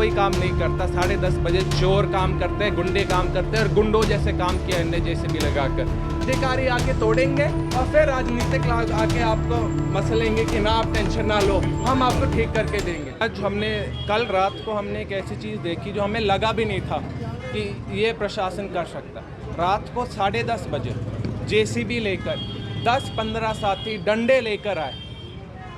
कोई काम नहीं करता। 10:30 बजे चोर काम करते हैं, गुंडे काम करते हैं और गुंडों जैसे काम किया इनने जेसीबी लगाकर। अधिकारी आके तोड़ेंगे और फिर राजनीतिक लोग आके आपको मसलेंगे कि ना आप टेंशन ना लो, हम आपको ठीक करके देंगे। आज कल रात को हमने एक ऐसी चीज़ देखी जो हमें लगा भी नहीं था कि ये प्रशासन कर सकता। रात को 10:30 बजे जेसीबी लेकर 10-15 साथी डंडे लेकर आए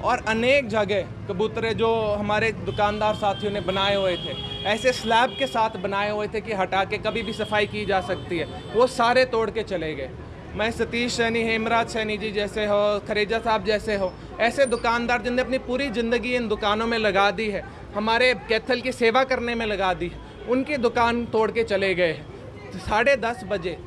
और अनेक जगह कबूतरे जो हमारे दुकानदार साथियों ने बनाए हुए थे, ऐसे स्लैब के साथ बनाए हुए थे कि हटा के कभी भी सफाई की जा सकती है, वो सारे तोड़ के चले गए। मैं सतीश सैनी, हेमराज सैनी जी जैसे हो, खरेजा साहब जैसे हो, ऐसे दुकानदार जिनने अपनी पूरी ज़िंदगी इन दुकानों में लगा दी है, हमारे कैथल की सेवा करने में लगा दी है, उनकी दुकान तोड़ के चले गए। 10:30 बजे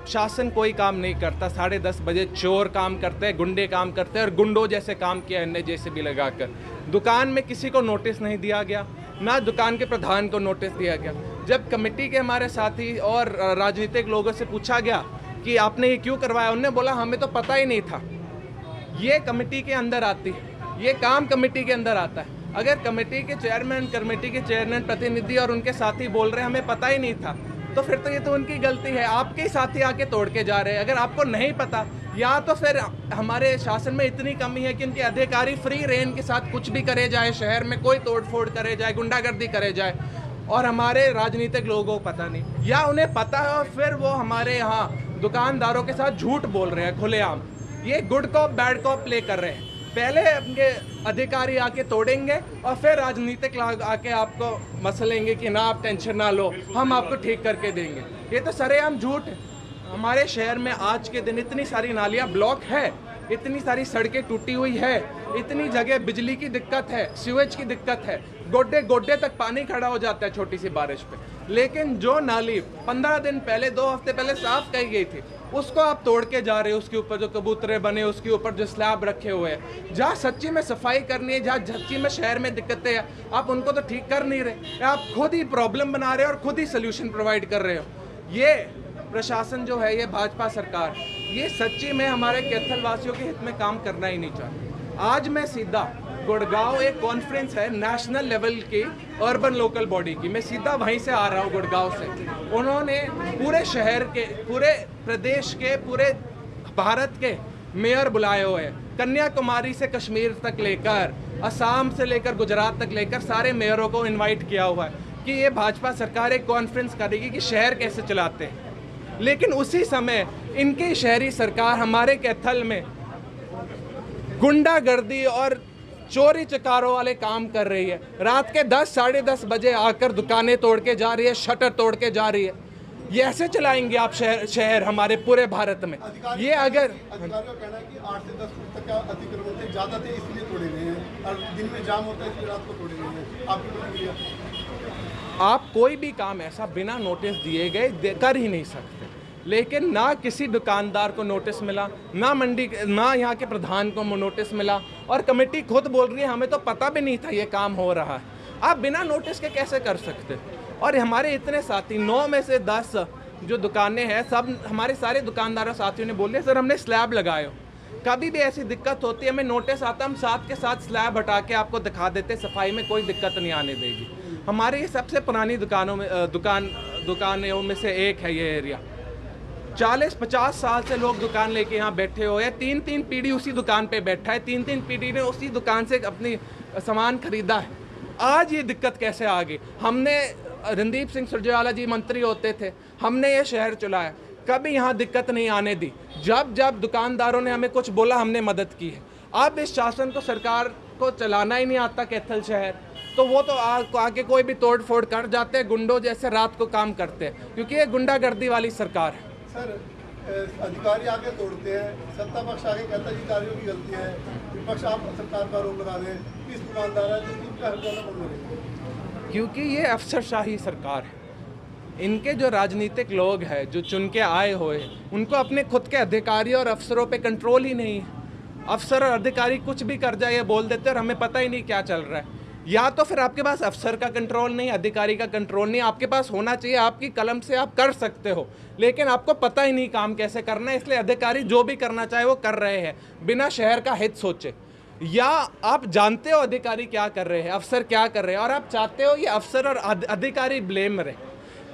शासन कोई काम नहीं करता। 10:30 बजे चोर काम करते हैं, गुंडे काम करते हैं और गुंडों जैसे काम किया इनने जेसीबी लगाकर। दुकान में किसी को नोटिस नहीं दिया गया, ना दुकान के प्रधान को नोटिस दिया गया। जब कमेटी के हमारे साथी और राजनीतिक लोगों से पूछा गया कि आपने ये क्यों करवाया, उन्होंने बोला हमें तो पता ही नहीं था। ये कमेटी के अंदर आती है, ये काम कमेटी के अंदर आता है। अगर कमेटी के चेयरमैन प्रतिनिधि और उनके साथी बोल रहे हैं हमें पता ही नहीं था, तो फिर तो ये तो उनकी गलती है। आपके ही साथी आके तोड़ के जा रहे हैं। अगर आपको नहीं पता, या तो फिर हमारे शासन में इतनी कमी है कि उनके अधिकारी फ्री रेन के साथ कुछ भी करे जाए, शहर में कोई तोड़ फोड़ करे जाए, गुंडागर्दी करे जाए, और हमारे राजनीतिक लोगों को पता नहीं, या उन्हें पता है और फिर वो हमारे यहाँ दुकानदारों के साथ झूठ बोल रहे हैं खुलेआम। ये good cop bad cop play कर रहे हैं। पहले उनके अधिकारी आके तोड़ेंगे और फिर राजनीतिक लोग आके आपको मसलेंगे कि ना आप टेंशन ना लो, हम आपको ठीक करके देंगे। ये तो सरेआम झूठ है। हमारे शहर में आज के दिन इतनी सारी नालियाँ ब्लॉक है, इतनी सारी सड़कें टूटी हुई है, इतनी जगह बिजली की दिक्कत है, सीवेज की दिक्कत है, गोड्डे गोड्डे तक पानी खड़ा हो जाता है छोटी सी बारिश पे। लेकिन जो नाली 15 दिन पहले, 2 हफ्ते पहले साफ कही गई थी, उसको आप तोड़ के जा रहे हो। उसके ऊपर जो कबूतरे बने, उसके ऊपर जो स्लैब रखे हुए हैं, जहाँ सच्ची में सफाई करनी है, जहाँ सच्ची में शहर में दिक्कतें हैं, आप उनको तो ठीक कर नहीं रहे। आप खुद ही प्रॉब्लम बना रहे हो और खुद ही सोल्यूशन प्रोवाइड कर रहे हो। ये प्रशासन जो है, ये भाजपा सरकार, ये सच्ची में हमारे कैथल वासियों के हित में काम करना ही नहीं चाहती। आज मैं सीधा गुड़गांव, एक कॉन्फ्रेंस है नेशनल लेवल की अर्बन लोकल बॉडी की, मैं सीधा वहीं से आ रहा हूँ गुड़गांव से। उन्होंने पूरे शहर के, पूरे प्रदेश के, पूरे भारत के मेयर बुलाए हुए हैं, कन्याकुमारी से कश्मीर तक लेकर, असम से लेकर गुजरात तक लेकर सारे मेयरों को इन्वाइट किया हुआ है कि ये भाजपा सरकार एक कॉन्फ्रेंस करेगी कि शहर कैसे चलाते हैं। लेकिन उसी समय इनकी शहरी सरकार हमारे कैथल में गुंडागर्दी और चोरी चकारों वाले काम कर रही है। रात के 10-10:30 बजे आकर दुकानें तोड़ के जा रही है, शटर तोड़ के जा रही है। ये ऐसे चलाएंगे आप शहर हमारे पूरे भारत में? ये अगर अधिकारियों का कहना है कि 8 से 10 फुट तक का अतिक्रमण थे, ज़्यादा थे इसलिए तोड़े गए हैं, और दिन में जाम होता है इसलिए रात को तोड़े गए हैं। आपकी प्रतिक्रिया? आप कोई भी काम ऐसा बिना नोटिस दिए गए कर ही नहीं सकते। लेकिन ना किसी दुकानदार को नोटिस मिला, ना यहाँ के प्रधान को नोटिस मिला, और कमेटी खुद बोल रही है हमें तो पता भी नहीं था ये काम हो रहा है। आप बिना नोटिस के कैसे कर सकते? और हमारे इतने साथी, 9 में से 10 जो दुकानें हैं, सब हमारे सारे दुकानदारों साथियों ने बोल दिया सर हमने स्लैब लगाए हो। कभी भी ऐसी दिक्कत होती है, हमें नोटिस आता, हम साथ के साथ स्लैब हटा के आपको दिखा देते, सफाई में कोई दिक्कत नहीं आने देगी। हमारे ये सबसे पुरानी दुकानों में से एक है ये एरिया। 40-50 साल से लोग दुकान लेके यहाँ बैठे हुए हैं। 3-3 पीढ़ी उसी दुकान पे बैठा है, 3-3 पीढ़ी ने उसी दुकान से अपनी सामान खरीदा है। आज ये दिक्कत कैसे आ गई? हमने, रणदीप सिंह सुरजेवाला जी मंत्री होते थे, हमने ये शहर चलाया, कभी यहाँ दिक्कत नहीं आने दी। जब जब दुकानदारों ने हमें कुछ बोला हमने मदद की है। अब इस शासन को, सरकार को चलाना ही नहीं आता कैथल शहर, तो वो तो आके कोई भी तोड़ फोड़ कर जाते हैं, गुंडों जैसे रात को काम करते हैं, क्योंकि ये गुंडागर्दी वाली सरकार है। सर, अधिकारी आके तोड़ते हैं, सत्ता पक्ष आके कहता है अधिकारियों की गलती है, विपक्ष आप सरकार पर आरोप लगा रहे हैं। किस दुकानदार है जो इनका हरजाना बंद करेगा? क्योंकि ये अफसरशाही सरकार है। इनके जो राजनीतिक लोग हैं, जो चुन के आए हुए हैं, उनको अपने खुद के अधिकारी और अफसरों पे कंट्रोल ही नहीं है। अफसर और अधिकारी कुछ भी कर जाए, बोल देते हैं और हमें पता ही नहीं क्या चल रहा है। या तो फिर आपके पास अफसर का कंट्रोल नहीं, अधिकारी का कंट्रोल नहीं, आपके पास होना चाहिए, आपकी कलम से आप कर सकते हो, लेकिन आपको पता ही नहीं काम कैसे करना है, इसलिए अधिकारी जो भी करना चाहे वो कर रहे हैं बिना शहर का हित सोचे। या आप जानते हो अधिकारी क्या कर रहे हैं, अफसर क्या कर रहे हैं, और आप चाहते हो ये अफसर और अधिकारी ब्लेम रहे,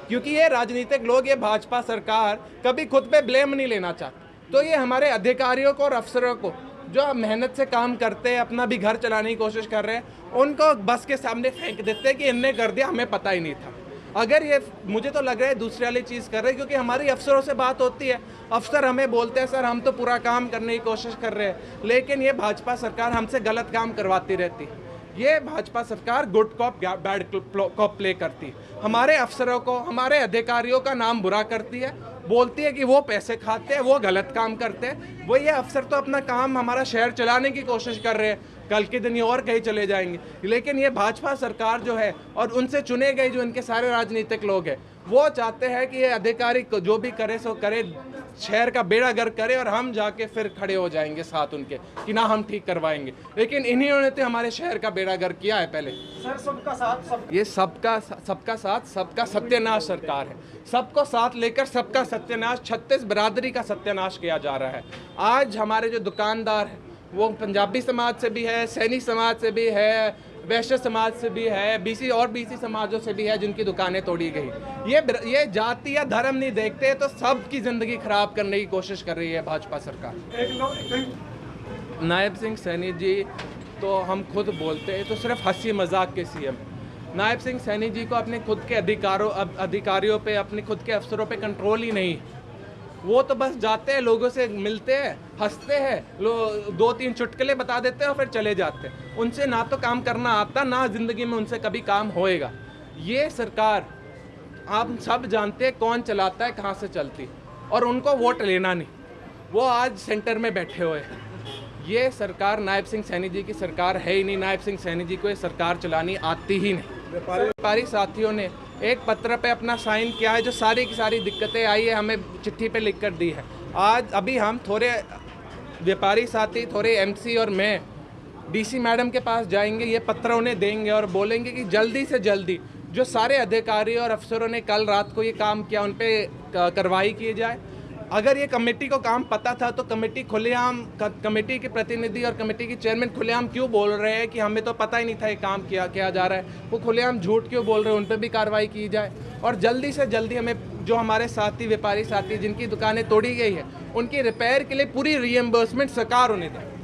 क्योंकि ये राजनीतिक लोग, ये भाजपा सरकार कभी खुद पे ब्लेम नहीं लेना चाहती। तो ये हमारे अधिकारियों को और अफसरों को जो मेहनत से काम करते हैं, अपना भी घर चलाने की कोशिश कर रहे हैं, उनको बस के सामने फेंक देते हैं कि इनने कर दिया, हमें पता ही नहीं था। अगर ये, मुझे तो लग रहा है दूसरी वाली चीज़ कर रहे हैं, क्योंकि हमारी अफसरों से बात होती है, अफसर हमें बोलते हैं सर हम तो पूरा काम करने की कोशिश कर रहे हैं, लेकिन ये भाजपा सरकार हमसे गलत काम करवाती रहती है। ये भाजपा सरकार good cop bad cop play करती है, हमारे अफसरों को, हमारे अधिकारियों का नाम बुरा करती है, बोलती है कि वो पैसे खाते हैं, वो गलत काम करते हैं। वो ये अफसर तो अपना काम, हमारा शहर चलाने की कोशिश कर रहे हैं, कल के दिन ये और कहीं चले जाएंगे, लेकिन ये भाजपा सरकार जो है और उनसे चुने गए जो इनके सारे राजनीतिक लोग हैं, वो चाहते हैं कि ये अधिकारी जो भी करे सो करे, शहर का बेड़ा गर्क करे, और हम जाके फिर खड़े हो जाएंगे साथ उनके कि ना हम ठीक करवाएंगे। लेकिन इन्हीं तो हमारे शहर का बेड़ा गर्क किया है पहले। सर सबका साथ ये सबका साथ सबका सत्यानाश सरकार है, सबको साथ लेकर सबका सत्यानाश, 36 बिरादरी का सत्यानाश किया जा रहा है। आज हमारे जो दुकानदार हैं वो पंजाबी समाज से भी है, सैनी समाज से भी है, वैश्य समाज से भी है, बीसी समाजों से भी है जिनकी दुकानें तोड़ी गई। ये जाति या धर्म नहीं देखते, तो सबकी ज़िंदगी खराब करने की कोशिश कर रही है भाजपा सरकार। नायब सिंह सैनी जी तो हम खुद बोलते हैं तो सिर्फ हंसी मजाक के सीएम। नायब सिंह सैनी जी को अपने खुद के अधिकारियों पे, अपने खुद के अफसरों पे कंट्रोल ही नहीं। वो तो बस जाते हैं, लोगों से मिलते हैं, हंसते हैं, 2-3 चुटकुले बता देते हैं और फिर चले जाते हैं। उनसे ना तो काम करना आता, ना ज़िंदगी में उनसे कभी काम होएगा। ये सरकार आप सब जानते हैं कौन चलाता है, कहाँ से चलती, और उनको वोट लेना नहीं, वो आज सेंटर में बैठे हुए हैं। ये सरकार नायब सिंह सैनी जी की सरकार है ही नहीं। नायब सिंह सैनी जी को ये सरकार चलानी आती ही नहीं। व्यापारी साथियों ने एक पत्र पे अपना साइन किया है, जो सारी की सारी दिक्कतें आई है हमें चिट्ठी पे लिख कर दी है। आज अभी हम थोड़े व्यापारी साथी, थोड़े एमसी और मैं डीसी मैडम के पास जाएंगे, ये पत्र उन्हें देंगे और बोलेंगे कि जल्दी से जल्दी जो सारे अधिकारी और अफसरों ने कल रात को ये काम किया उन पर कार्रवाई की जाए। अगर ये कमेटी को काम पता था तो कमेटी खुलेआम, कमेटी के प्रतिनिधि और कमेटी के चेयरमैन खुलेआम क्यों बोल रहे हैं कि हमें तो पता ही नहीं था ये काम किया जा रहा है, वो खुलेआम झूठ क्यों बोल रहे हैं, उन पर भी कार्रवाई की जाए। और जल्दी से जल्दी हमें जो हमारे साथी व्यापारी साथी जिनकी दुकानें तोड़ी गई है, उनकी रिपेयर के लिए पूरी रीएम्बर्समेंट सरकार उन्हें दें।